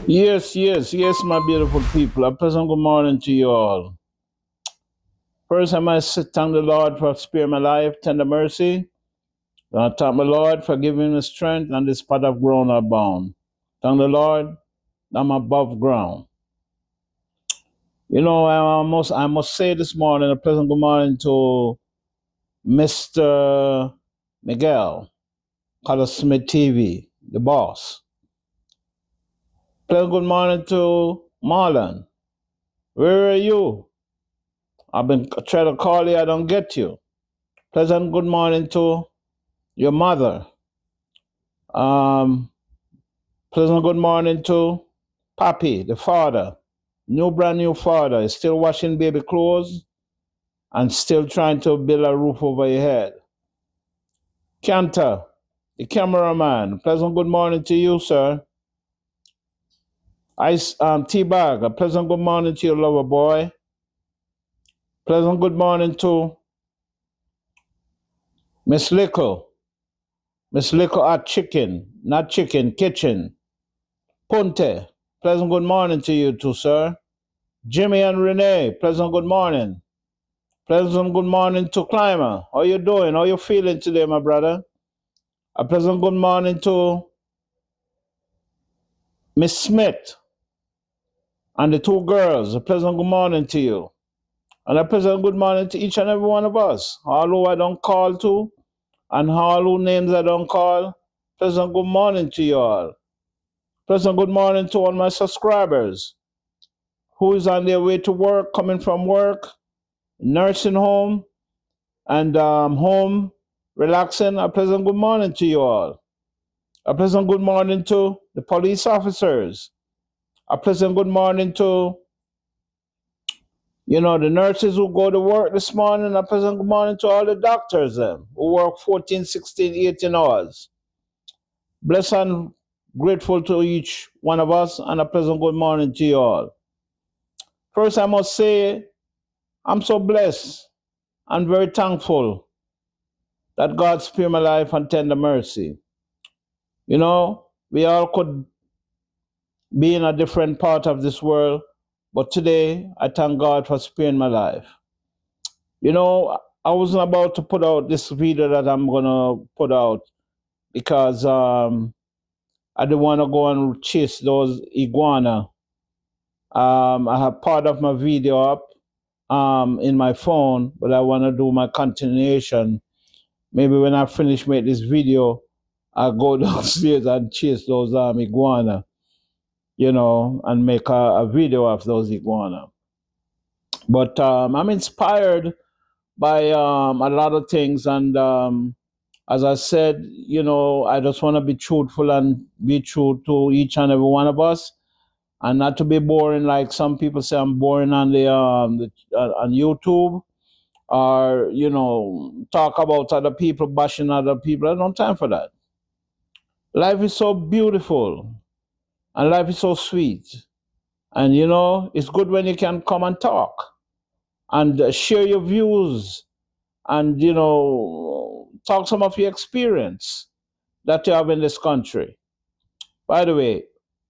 Yes, my beautiful people. A pleasant good morning to you all. First, I must thank the Lord for sparing my life, tender mercy. I thank the Lord for giving me strength and this pot of ground I bound. Thank the Lord, I'm above ground. I must say this morning a pleasant good morning to Mr. Miguel, Color Smith TV, the boss. Pleasant good morning to Marlon. Where are you? I've been trying to call you, I don't get you. Pleasant good morning to your mother. Um, Pleasant good morning to Papi, the father. Brand new father. Is still washing baby clothes and still trying to build a roof over your head. Kanta, the cameraman. Pleasant good morning to you, sir. T-Bag, a pleasant good morning to your lover boy. Pleasant good morning to Miss Lickle. Miss Lickle at Chicken, not Chicken, Kitchen. Ponte, pleasant good morning to you too, sir. Jimmy and Renee, pleasant good morning. Pleasant good morning to Climber. How you doing? How you feeling today, my brother? A pleasant good morning to Miss Smith and the two girls. A pleasant good morning to you. And a pleasant good morning to each and every one of us. All who I don't call to and all who names I don't call. Pleasant good morning to you all. Pleasant good morning to all my subscribers who is on their way to work, coming from work, nursing home, and home, relaxing. A pleasant good morning to you all. A pleasant good morning to the police officers. A pleasant good morning to, the nurses who go to work this morning. A pleasant good morning to all the doctors who work 14, 16, 18 hours. Blessed and grateful to each one of us, and a pleasant good morning to you all. First, I must say, I'm so blessed and very thankful that God spared my life and tender mercy. We all could be in a different part of this world, but today I thank God for sparing my life. I wasn't about to put out this video that I'm gonna put out because I didn't want to go and chase those iguana. I have part of my video up in my phone, but I want to do my continuation. Maybe when I finish make this video, I'll go downstairs and chase those iguana, and make a video of those iguana. But I'm inspired by a lot of things, and as I said, I just want to be truthful and be true to each and every one of us, and not to be boring like some people say I'm boring on on YouTube, or talk about other people, bashing other people. I don't have time for that. Life is so beautiful, and life is so sweet, and it's good when you can come and talk and share your views and talk some of your experience that you have in this country. By the way,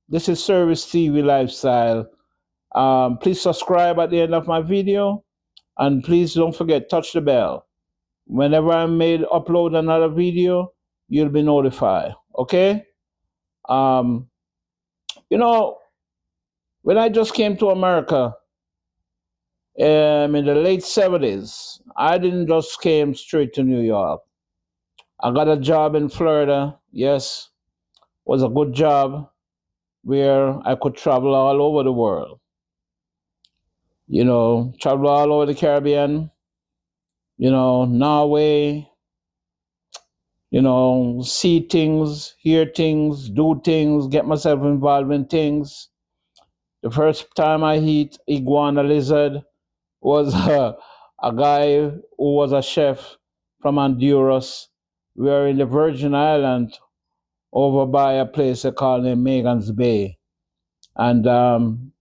this is Service TV Lifestyle. Please subscribe at the end of my video, and please don't forget touch the bell. Whenever I upload another video, you'll be notified. Okay? Um, you know, when I just came to America in the late 70s, I didn't just came straight to New York. I got a job in Florida. Yes, was a good job where I could travel all over the world. Travel all over the Caribbean, Norway, see things, hear things, do things, get myself involved in things. The first time I eat iguana lizard was a guy who was a chef from Honduras. We were in the Virgin Island over by a place they call it Megan's Bay. And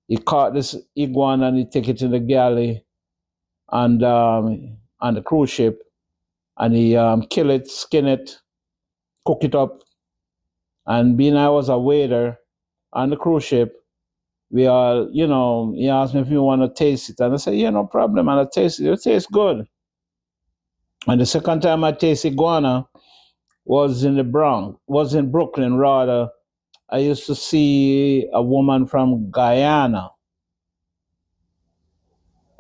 he caught this iguana and he took it to the galley and on the cruise ship, and he kill it, skin it, cook it up. And being I was a waiter, on the cruise ship. We are, he asked me if you want to taste it. And I said, yeah, no problem. And I tasted it. It tastes good. And the second time I tasted iguana was in the Bronx, was in Brooklyn rather. I used to see a woman from Guyana,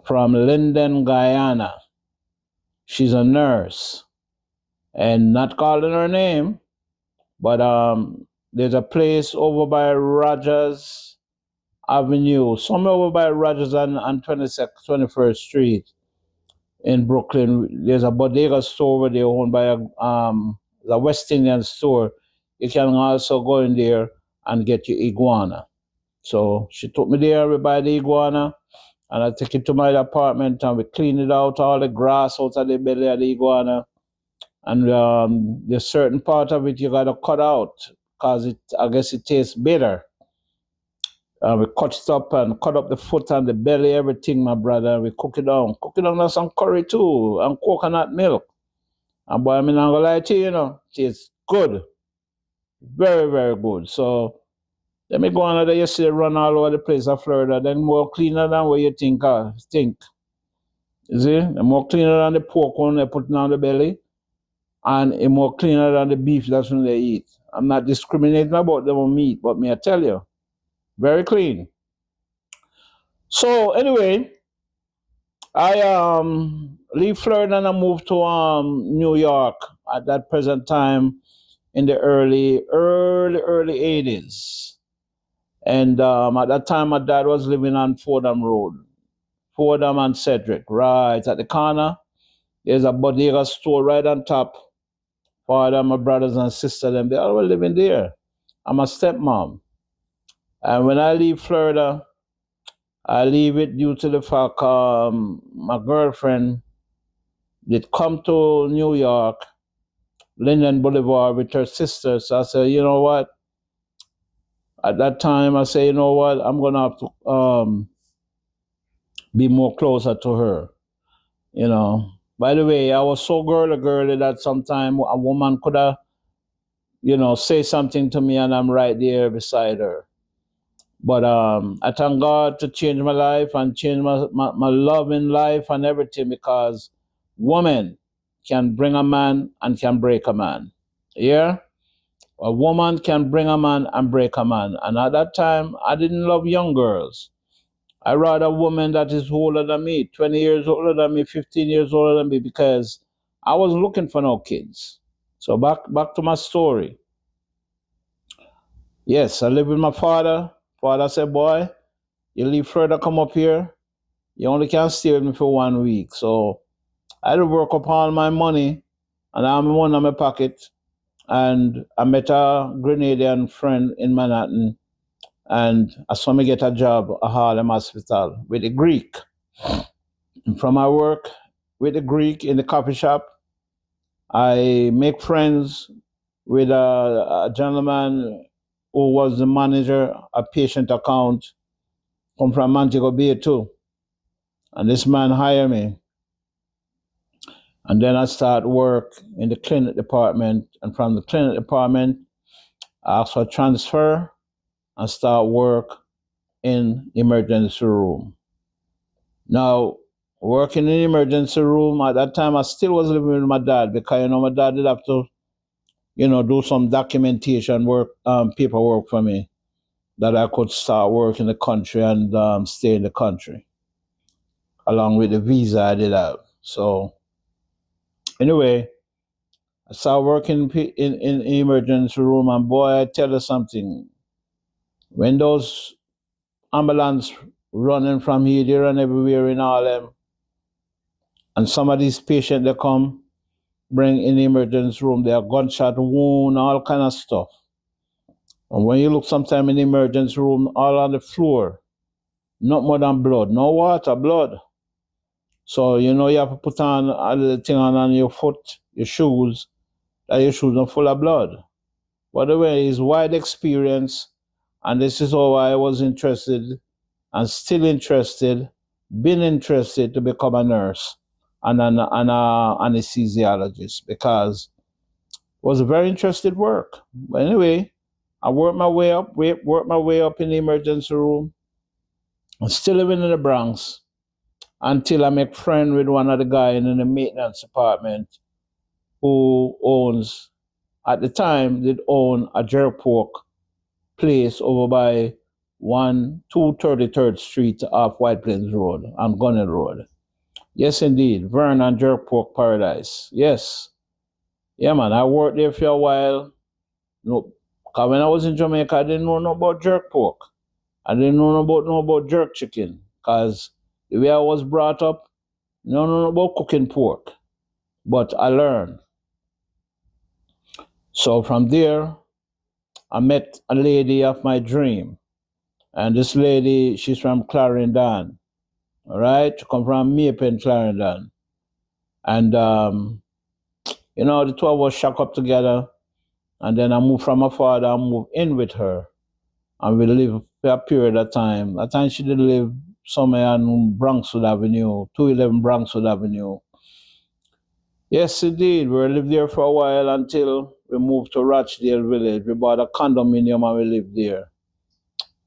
from Linden, Guyana. She's a nurse. And not calling her name, but there's a place over by Rogers Avenue, somewhere over by Rogers and 21st Street in Brooklyn. There's a bodega store over there owned by a West Indian store. You can also go in there and get your iguana. So she took me there, we buy the iguana, and I take it to my apartment and we clean it out, all the grass out of the belly of the iguana. And there's certain part of it you gotta cut out because I guess it tastes bitter. We cut it up and cut up the foot and the belly, everything, my brother. We cook it down. Cook it down with some curry too and coconut milk. And boy, I'm not gonna lie to you, it tastes good. Very, very good. So let me go on there yesterday, run all over the place of Florida. Then more cleaner than what you think. You see? The more cleaner than the pork one they put on the belly. And it's more cleaner than the beef that's when they eat. I'm not discriminating about them meat, but me I tell you, very clean. So anyway, I leave Florida and I moved to New York at that present time in the early 80s. And at that time my dad was living on Fordham Road. Fordham and Cedric, right at the corner. There's a bodega store right on top. Father, my brothers and sisters, them, they all were living there. I'm a stepmom. And when I leave Florida, I leave it due to the fact my girlfriend did come to New York, Linden Boulevard with her sister. So I said, you know what? At that time, I said, you know what? I'm going to have to be more closer to her, By the way, I was so girly that sometime a woman could have, say something to me and I'm right there beside her. But I thank God to change my life and change my love in life and everything because woman can bring a man and can break a man. Yeah? A woman can bring a man and break a man. And at that time, I didn't love young girls. I rather a woman that is older than me, 20 years older than me, 15 years older than me, because I wasn't looking for no kids. So back to my story. Yes, I live with my father. Father said, boy, you leave further, come up here. You only can stay with me for 1 week. So I had to work up all my money and I have one in my pocket. And I met a Grenadian friend in Manhattan and I saw me get a job at Harlem Hospital with a Greek. And from my work with the Greek in the coffee shop, I make friends with a gentleman who was the manager of patient account, come from Montego Bay too. And this man hired me. And then I start work in the clinic department. And from the clinic department, I ask for transfer and start work in emergency room. Now, working in emergency room, at that time, I still was living with my dad because, my dad did have to, do some documentation work, paperwork for me that I could start work in the country and stay in the country, along with the visa I did have. So, anyway, I started working in emergency room, and boy, I tell you something. When those ambulance running from here, they run everywhere in Harlem, and some of these patients they come, bring in the emergency room, they are gunshot wound, all kind of stuff. And when you look sometime in the emergency room, all on the floor, not more than blood, no water, blood. So, you have to put on a little thing on your foot, your shoes, that your shoes are full of blood. By the way, it's wide experience, and this is how I was interested and still interested, been interested to become a nurse and an anesthesiologist because it was a very interesting work. But anyway, I worked my way up, worked my way up in the emergency room. I'm still living in the Bronx until I make friend with one of the guys in the maintenance department who owns, at the time, did own a jerk pork place over by 233rd Street off White Plains Road on Gunnell Road. Yes, indeed. Vernon Jerk Pork Paradise. Yes. Yeah, man. I worked there for a while. No, because when I was in Jamaica, I didn't know no about jerk pork. I didn't know about jerk chicken. Because the way I was brought up, no about cooking pork. But I learned. So from there, I met a lady of my dream. And this lady, she's from Clarendon. All right? She come from Maypen, Clarendon. And, the two of us shack up together. And then I moved from my father, I moved in with her. And we lived for a period of time. At times she did live somewhere on Bronxwood Avenue, 211 Bronxwood Avenue. Yes, indeed. We lived there for a while until we moved to Rochdale Village. We bought a condominium and we lived there.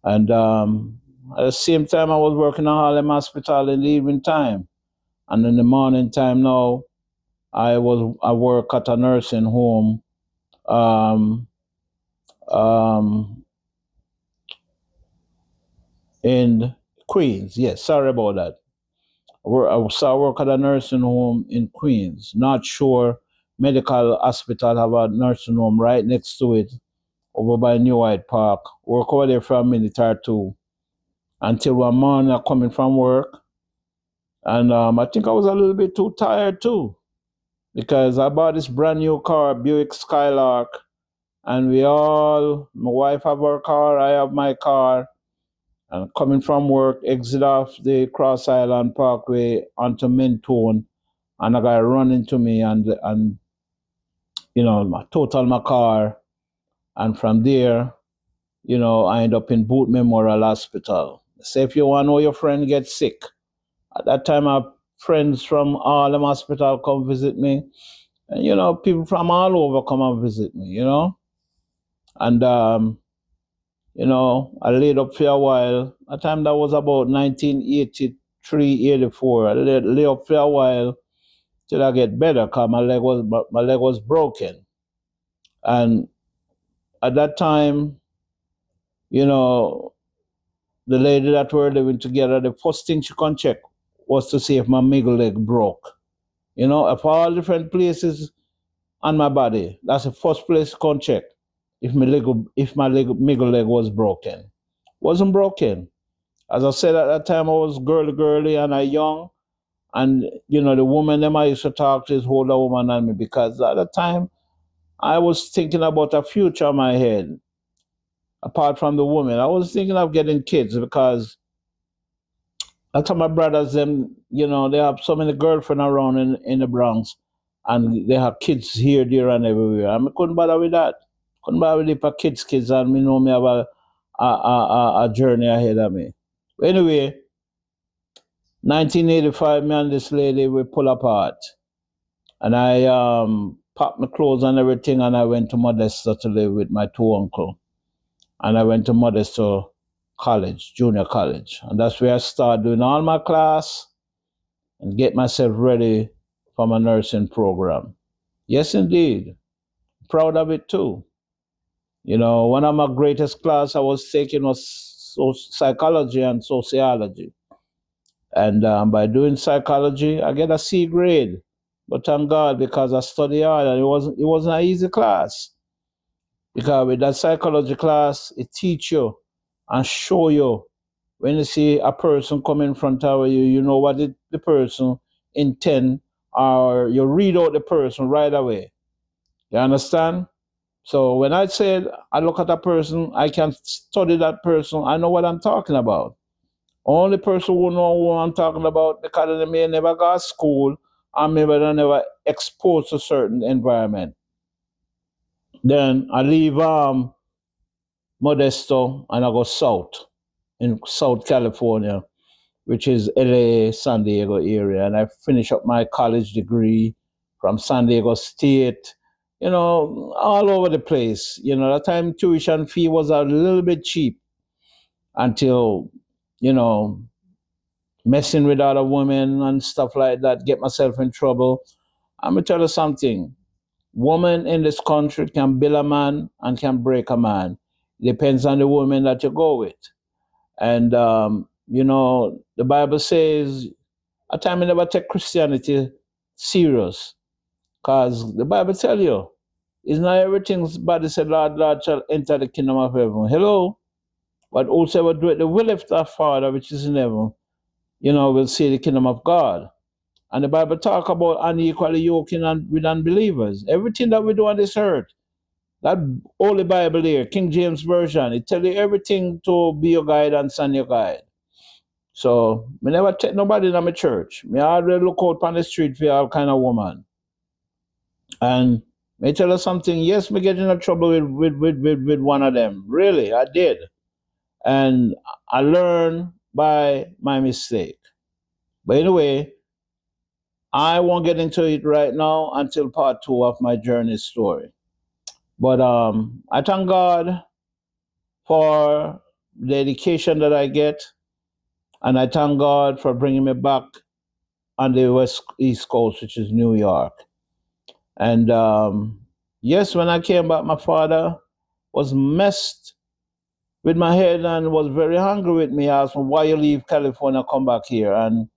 And at the same time, I was working at Harlem Hospital in the evening time. And in the morning time now, I work at a nursing home. In Queens. Yes, sorry about that. I work at a nursing home in Queens. Not sure medical hospital have a nursing home right next to it over by New Hyde Park. Work over there for a minute or two until one morning I coming from work. And I think I was a little bit too tired too because I bought this brand new car, Buick Skylark. And my wife have her car, I have my car. And coming from work, exit off the Cross Island Parkway onto Mentone, and a guy run into me and I total my car. And from there, I end up in Booth Memorial Hospital. Say if you want to know your friend gets sick. At that time, I have friends from Harlem Hospital come visit me. And, people from all over come and visit me, And I laid up for a while. At the time that was about 1983, 84. I lay up for a while till I get better because my leg was broken. And at that time, the lady that we were living together, the first thing she can check was to see if my middle leg broke. Of all different places on my body, that's the first place she can check if my middle leg was broken. Wasn't broken. As I said at that time, I was girly and I young. And, the woman them I used to talk to is older woman than me because at that time, I was thinking about a future in my head. Apart from the woman, I was thinking of getting kids because I told my brothers them, they have so many girlfriends around in the Bronx and they have kids here, there, and everywhere. I couldn't bother with that. Couldn't bother with it for kids, and me have a journey ahead of me. Anyway, 1985, me and this lady, we pull apart. And I packed my clothes and everything, and I went to Modesto to live with my two uncles. And I went to Modesto College, junior college. And that's where I started doing all my class and get myself ready for my nursing program. Yes, indeed. Proud of it too. One of my greatest class I was taking was psychology and sociology. And by doing psychology, I get a C grade. But thank God because I studied hard and it wasn't an easy class. Because with that psychology class, it teach you and show you when you see a person come in front of you, you know what the person intend, or you read out the person right away. You understand? So when I said I look at a person, I can study that person, I know what I'm talking about. Only person who know who I'm talking about because they may never go to school or maybe they never exposed to certain environment. Then I leave Modesto and I go south in South California, which is LA, San Diego area. And I finish up my college degree from San Diego State, all over the place. That time tuition fee was a little bit cheap until, you know, messing with other women and stuff like that, get myself in trouble. I'm gonna tell you something. Woman in this country can build a man and can break a man. Depends on the woman that you go with. And the Bible says at time I never take Christianity serious. Because the Bible tell you, it's not everything's body said, Lord, Lord shall enter the kingdom of heaven. Hello? But whosoever do it the will of our Father which is in heaven, will see the kingdom of God. And the Bible talk about unequally yoking with unbelievers. Everything that we do on this earth, that Holy Bible here, King James Version, it tell you everything to be your guidance and your guide. So, me never take nobody in my church. Me always look out on the street for all kind of woman. And may tell you something, yes, me get into trouble with one of them. Really, I did. And I learned by my mistake. But anyway, I won't get into it right now until part 2 of my journey story. But I thank God for the education that I get, and I thank God for bringing me back on the East Coast, which is New York. And yes, when I came back, my father was messed with my head and was very angry with me. Asked me, why you leave California, come back here? And,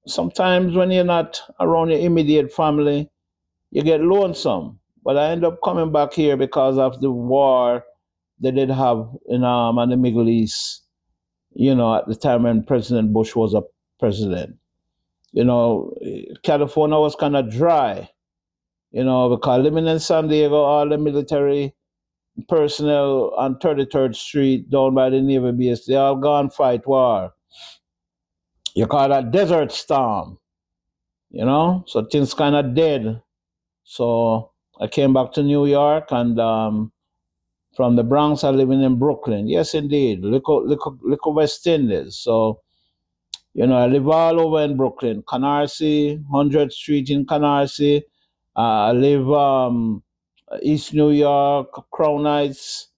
sometimes when you're not around your immediate family, you get lonesome. But I end up coming back here because of the war they did have in the Middle East, at the time when President Bush was a president. California was kind of dry, because living in San Diego, all the military personnel on 33rd Street down by the Navy base, they all gone fight war. You call that desert storm, so things kind of dead. So I came back to New York, and from the Bronx, I living in Brooklyn. Yes, indeed, little West Indies. So, I live all over in Brooklyn, Canarsie, 100th Street in Canarsie. I live East New York, Crown Heights.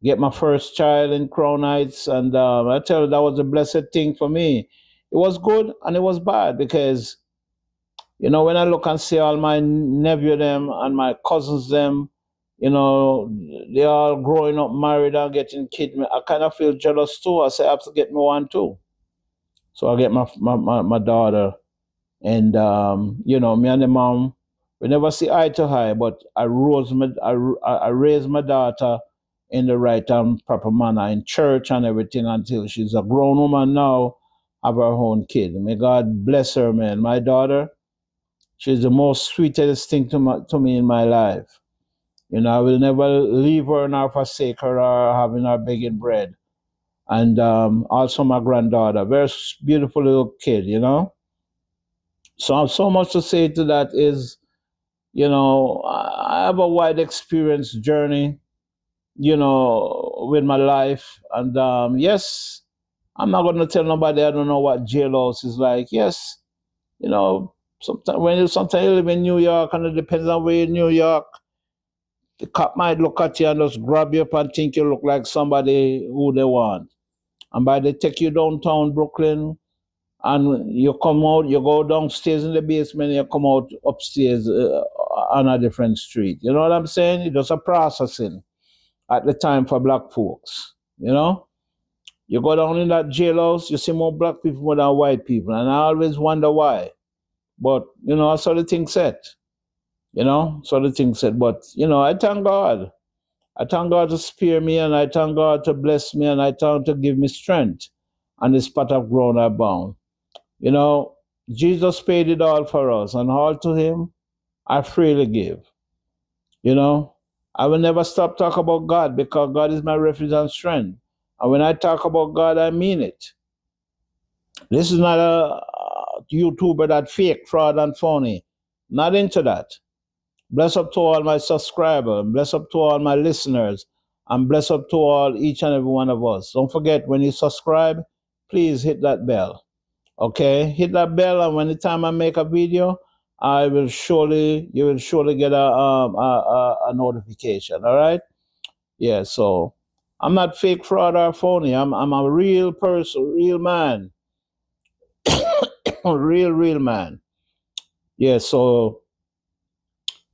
Get my first child in Crown Heights, and I tell you, that was a blessed thing for me. It was good and it was bad because, when I look and see all my nephew them and my cousins them, they all growing up, married and getting kids, I kind of feel jealous too. I say I have to get me one too. So I get my daughter, and me and the mom, we never see eye to eye, but I raised my daughter in the right and proper manner in church and everything until she's a grown woman now, have her own kid. May God bless her, man. My daughter, she's the most sweetest thing to me in my life. I will never leave her nor forsake her or having her begging bread. And also my granddaughter, very beautiful little kid, So much to say to that is, I have a wide experience journey, with my life. And yes, I'm not going to tell nobody I don't know what jailhouse is like. Yes, sometimes you live in New York, and it depends on where in New York, the cop might look at you and just grab you up and think you look like somebody who they want. And by they take you downtown Brooklyn, and you come out, you go downstairs in the basement, you come out upstairs on a different street. You know what I'm saying? It's just a processing at the time for black folks. You go down in that jailhouse, you see more black people more than white people, and I always wonder why. But I saw the thing set. So the thing said, but I thank God. I thank God to spare me, and I thank God to bless me, and I thank to give me strength on this part of ground I bound. Jesus paid it all for us, and all to him I freely give. I will never stop talking about God because God is my refuge and strength. And when I talk about God, I mean it. This is not a YouTuber that fake, fraud, and phony. Not into that. Bless up to all my subscribers, bless up to all my listeners, and bless up to all each and every one of us. Don't forget, when you subscribe, please hit that bell. Okay? Hit that bell, and when the time I make a video, you will surely get a notification. All right. Yeah. So I'm not fake, fraud, or phony. I'm a real person, real man, real man. Yeah. So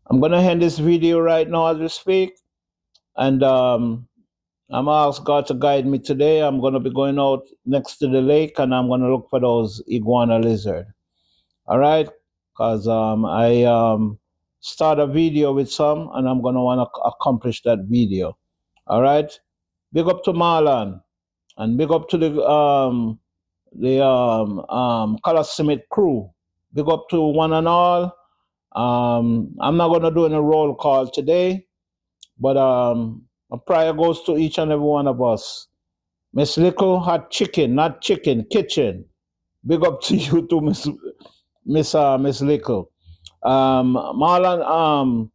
I'm gonna end this video right now as we speak, and I'm gonna ask God to guide me today. I'm gonna be going out next to the lake, and I'm gonna look for those iguana lizard. All right, because I start a video with some, and I'm gonna want to accomplish that video. All right, big up to Marlon, and big up to the Color Smith crew. Big up to one and all. I'm not gonna do any roll call today, but a prayer goes to each and every one of us. Miss Little hot chicken, not chicken, kitchen. Big up to you too, Miss Little. Marlon,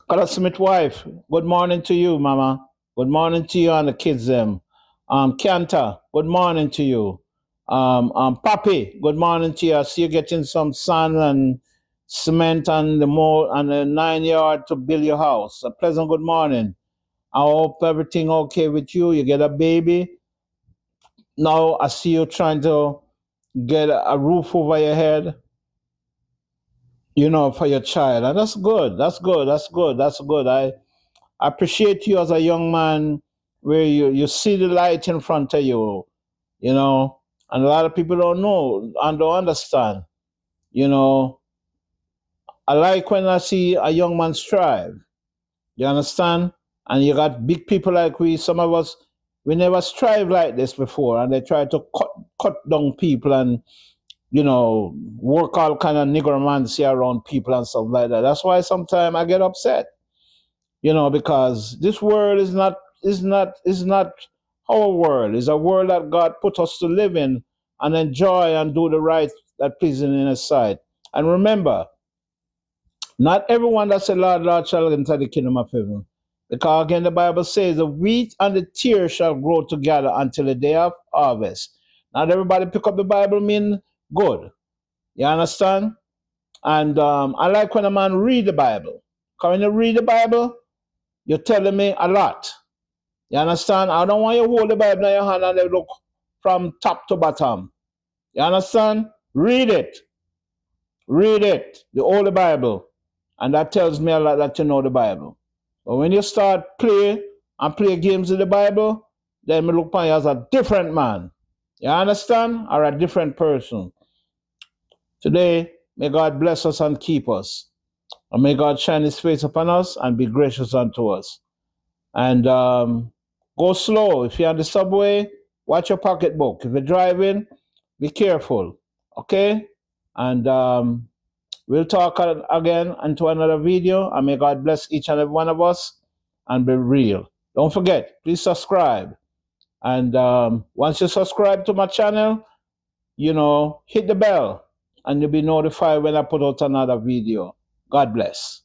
Color Smith wife. Good morning to you, Mama. Good morning to you and the kids them. Kanta, good morning to you. Papi, good morning to you. I see you getting some sand and cement and the more and the 9 yard to build your house. A pleasant good morning. I hope everything okay with you. You get a baby. Now I see you trying to get a roof over your head, for your child. And that's good. That's good. That's good. That's good. I appreciate you as a young man where you see the light in front of you, and a lot of people don't know and don't understand. You know, I like when I see a young man strive. You understand? And you got big people like we, some of us, we never strive like this before, and they try to cut down people and work all kind of nigromancy around people and stuff like that. That's why sometimes I get upset, because this world is not our world. It's a world that God put us to live in and enjoy and do the right that pleasing in His sight. And remember, not everyone that said, Lord, Lord, shall enter the kingdom of heaven. Because again, the Bible says the wheat and the tear shall grow together until the day of harvest. Not everybody pick up the Bible mean good. You understand? And I like when a man read the Bible. Because when you read the Bible, you're telling me a lot. You understand? I don't want you to hold the Bible in your hand and they look from top to bottom. You understand? Read it. Read it. The Holy Bible. And that tells me a lot that you know the Bible. But when you start play games with the Bible, then me look upon you as a different man. You understand? Or a different person. Today, may God bless us and keep us. And may God shine His face upon us and be gracious unto us. And go slow. If you're on the subway, watch your pocketbook. If you're driving, be careful. Okay? And we'll talk again into another video. And may God bless each and every one of us and be real. Don't forget, please subscribe. And once you subscribe to my channel, hit the bell and you'll be notified when I put out another video. God bless.